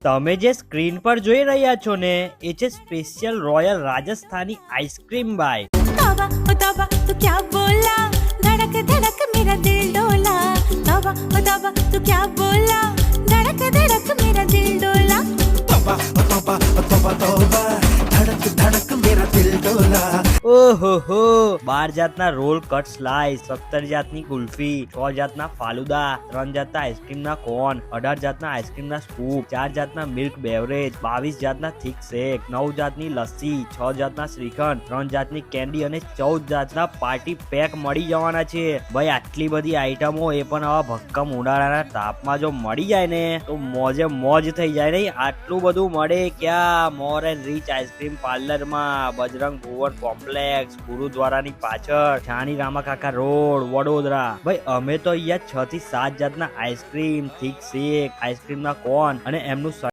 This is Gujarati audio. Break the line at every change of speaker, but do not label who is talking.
તમે જે સ્ક્રીન પર જોઈ રહ્યા છો ને એ છે સ્પેશિયલ રોયલ રાજસ્થાની આઈસ્ક્રીમ ભાઈ।
तौबा ओ तौबा तू क्या बोला, धड़क धड़क मेरा दिल डोला। तौबा ओ तौबा तू क्या बोला, धड़क धड़क मेरा दिल डोला।
तौबा ओ तौबा ओ तौबा तौबा, धड़क धड़क मेरा दिल डोला।
ઓહો 12 જાતના રોલ કટ સ્લાઇસ, 17 જાતની કુલ્ફી, 6 જાતના ફાલુદા, 3 જાતના આઈસ્ક્રીમના કોન, 18 જાતના આઈસ્ક્રીમના સ્કૂપ, 4 જાતના મિલ્ક બેવરેજ, 22 જાતના થીક શેક, 9 જાતની લસ્સી, 6 જાતના શ્રીખંડ, 3 જાતની કેન્ડી અને 14 જાતના પાર્ટી પેક મળી જવાના છે ભાઈ। આટલી બધી આઈટમો એ પણ આવા ભક્કમ ઉનાળાના તાપમાં જો મળી જાય ને તો મોજે મોજ થઈ જાય નહીં। આટલું બધું મળે ક્યાં? મોર એન્ડ રીચ આઈસ્ક્રીમ પાર્લરમાં, બજરંગ ભુવન કોમ્પ્લેક્સ, ગુરુદ્વારાની પાછળ, છાણી રામાકાકા રોડ, વડોદરા। ભાઈ અમે તો અહીંયા 6 થી 7 જાતના આઈસ્ક્રીમ, થીક શેક, આઈસ્ક્રીમના કોન અને એમનું